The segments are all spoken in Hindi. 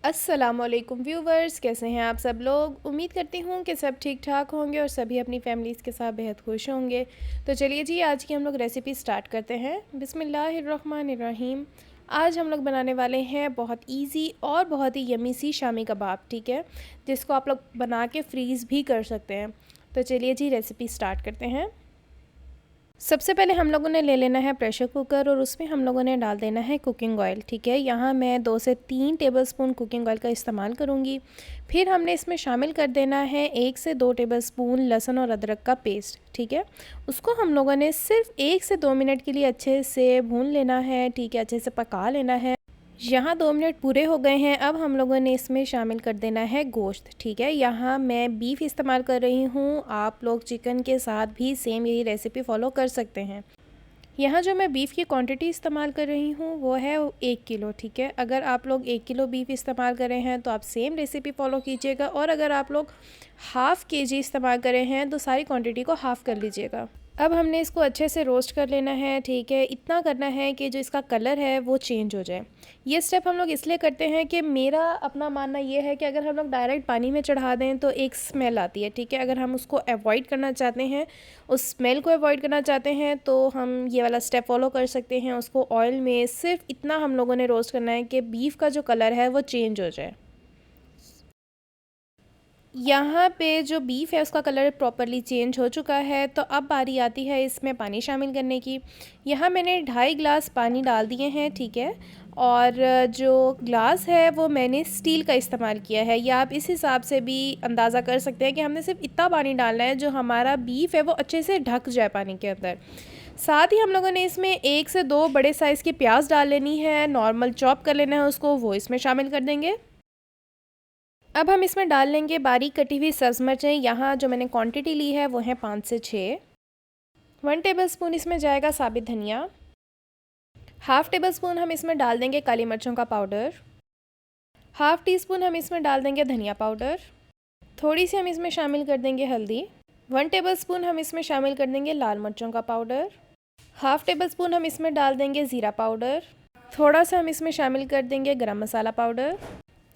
अस्सलामुअलैकुम व्यूवर्स, कैसे हैं आप सब लोग। उम्मीद करती हूँ कि सब ठीक ठाक होंगे और सभी अपनी फैमिलीज़ के साथ बेहद खुश होंगे। तो चलिए जी, आज की हम लोग रेसिपी स्टार्ट करते हैं। बिस्मिल्लाहिर्रहमानिर्रहीम। आज हम लोग बनाने वाले हैं बहुत इजी और बहुत ही यमी सी शामी कबाब, ठीक है, जिसको आप लोग बना के फ्रीज़ भी कर सकते हैं। तो चलिए जी, रेसिपी स्टार्ट करते हैं। सबसे पहले हम लोगों ने ले लेना है प्रेशर कुकर और उसमें हम लोगों ने डाल देना है कुकिंग ऑयल, ठीक है। यहाँ मैं 2 से 3 टेबलस्पून कुकिंग ऑयल का इस्तेमाल करूँगी। फिर हमने इसमें शामिल कर देना है 1 से 2 टेबलस्पून लहसुन और अदरक का पेस्ट, ठीक है। उसको हम लोगों ने सिर्फ 1 से 2 मिनट के लिए अच्छे से भून लेना है, ठीक है, अच्छे से पका लेना है। यहाँ 2 मिनट पूरे हो गए हैं। अब हम लोगों ने इसमें शामिल कर देना है गोश्त, ठीक है। यहाँ मैं बीफ इस्तेमाल कर रही हूँ, आप लोग चिकन के साथ भी सेम यही रेसिपी फॉलो कर सकते हैं। यहाँ जो मैं बीफ़ की क्वांटिटी इस्तेमाल कर रही हूँ वो है 1 किलो, ठीक है। अगर आप लोग 1 किलो बीफ इस्तेमाल कर रहे हैं तो आप सेम रेसिपी फॉलो कीजिएगा, और अगर आप लोग हाफ़ केजी इस्तेमाल कर रहे हैं तो सारी क्वांटिटी को हाफ़ कर लीजिएगा। अब हमने इसको अच्छे से रोस्ट कर लेना है, ठीक है। इतना करना है कि जो इसका कलर है वो चेंज हो जाए। ये स्टेप हम लोग इसलिए करते हैं कि मेरा अपना मानना ये है कि अगर हम लोग डायरेक्ट पानी में चढ़ा दें तो एक स्मेल आती है, ठीक है। अगर हम उसको अवॉइड करना चाहते हैं, उस स्मेल को अवॉइड करना चाहते हैं, तो हम ये वाला स्टेप फॉलो कर सकते हैं। उसको ऑयल में सिर्फ इतना हम लोगों ने रोस्ट करना है कि बीफ का जो कलर है वो चेंज हो जाए। यहाँ पे जो बीफ है उसका कलर प्रॉपरली चेंज हो चुका है, तो अब बारी आती है इसमें पानी शामिल करने की। यहाँ मैंने 2.5 गिलास पानी डाल दिए हैं, ठीक है। और जो ग्लास है वो मैंने स्टील का इस्तेमाल किया है, या आप इस हिसाब से भी अंदाज़ा कर सकते हैं कि हमने सिर्फ इतना पानी डालना है जो हमारा बीफ है वो अच्छे से ढक जाए पानी के अंदर। साथ ही हम लोगों ने इसमें 1 से 2 बड़े साइज़ की प्याज डाल लेनी है, नॉर्मल चॉप कर लेना है उसको, वो इसमें शामिल कर देंगे। अब हम इसमें डाल लेंगे बारीक कटी हुई सब्ज़ मिर्चें। यहाँ जो मैंने क्वांटिटी ली है वो है 5 से 6। 1 टेबलस्पून इसमें जाएगा साबित धनिया। हाफ़ टेबल स्पून हम इसमें डाल देंगे काली मिर्चों का पाउडर। हाफ़ टी स्पून हम इसमें डाल देंगे धनिया पाउडर। थोड़ी सी हम इसमें शामिल कर देंगे हल्दी। 1 टेबल स्पून हम इसमें शामिल कर देंगे लाल मिर्चों का पाउडर। हाफ़ टेबल स्पून हम इसमें डाल देंगे ज़ीरा पाउडर। थोड़ा सा हम इसमें शामिल कर देंगे गरम मसाला पाउडर।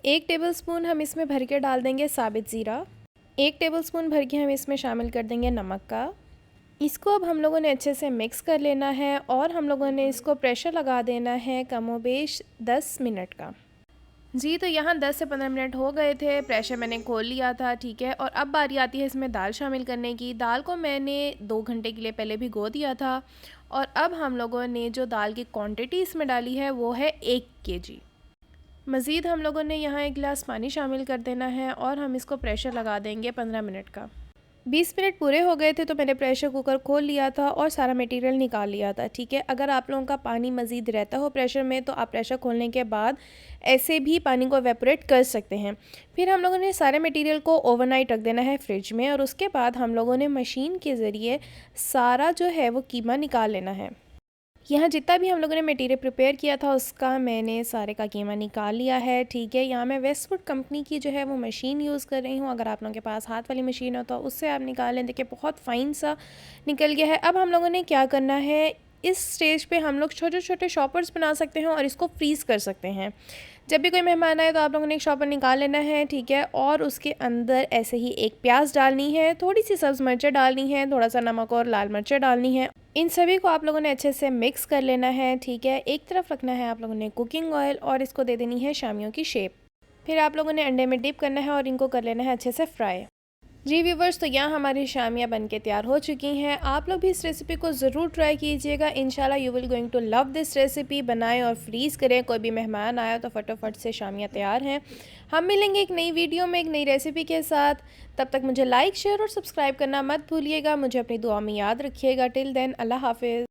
1 टेबलस्पून हम इसमें भर के डाल देंगे साबित ज़ीरा। 1 टेबलस्पून भर के हम इसमें शामिल कर देंगे नमक का। इसको अब हम लोगों ने अच्छे से मिक्स कर लेना है और हम लोगों ने इसको प्रेशर लगा देना है कमोबेश 10 मिनट का। जी, तो यहाँ 10 से 15 मिनट हो गए थे, प्रेशर मैंने खोल लिया था, ठीक है। और अब बारी आती है इसमें दाल शामिल करने की। दाल को मैंने 2 घंटे के लिए पहले भिगो दिया था, और अब हम लोगों ने जो दाल की क्वांटिटी इसमें डाली है वो है 1 केजी। मज़ीद हम लोगों ने यहाँ 1 गिलास पानी शामिल कर देना है और हम इसको प्रेशर लगा देंगे 15 मिनट का। 20 मिनट पूरे हो गए थे तो मैंने प्रेशर कुकर खोल लिया था और सारा मटेरियल निकाल लिया था, ठीक है। अगर आप लोगों का पानी मज़ीद रहता हो प्रेशर में तो आप प्रेशर खोलने के बाद ऐसे भी पानी को एवेपोरेट कर सकते हैं। फिर हम लोगों ने सारे मटेरियल को ओवरनाइट रख देना है फ्रिज में, और उसके बाद हम लोगों ने मशीन के ज़रिए सारा जो है वो कीमा निकाल लेना है। यहाँ जितना भी हम लोगों ने मटेरियल प्रिपेयर किया था उसका मैंने सारे का कीमा निकाल लिया है, ठीक है। यहाँ मैं वेस्टवुड कंपनी की जो है वो मशीन यूज़ कर रही हूँ। अगर आप लोगों के पास हाथ वाली मशीन हो तो उससे आप निकाल लें। देखिए बहुत फ़ाइन सा निकल गया है। अब हम लोगों ने क्या करना है, इस स्टेज पे हम लोग छोटे छोटे शॉपर्स बना सकते हैं और इसको फ्रीज़ कर सकते हैं। जब भी कोई मेहमान आए तो आप लोगों ने एक शॉपर निकाल लेना है, ठीक है। और उसके अंदर ऐसे ही एक प्याज डालनी है, थोड़ी सी सब्ज़ मिर्चें डालनी है, थोड़ा सा नमक और लाल मिर्चें डालनी है। इन सभी को आप लोगों ने अच्छे से मिक्स कर लेना है, ठीक है। एक तरफ रखना है आप लोगों ने कुकिंग ऑयल और इसको दे देनी है शामियों की शेप। फिर आप लोगों ने अंडे में डिप करना है और इनको कर लेना है अच्छे से फ्राई। जी व्यूवर्स, तो यहाँ हमारी शामियाँ बनके तैयार हो चुकी हैं। आप लोग भी इस रेसिपी को ज़रूर ट्राई कीजिएगा। इंशाल्लाह you will going to love this recipe. बनाएं और फ्रीज़ करें। कोई भी मेहमान आया तो फटाफट से शामियाँ तैयार हैं। हम मिलेंगे एक नई वीडियो में एक नई रेसिपी के साथ। तब तक मुझे लाइक शेयर और सब्सक्राइब करना मत भूलिएगा। मुझे अपनी दुआ में याद रखिएगा। टिल देन अल्लाह हाफिज़।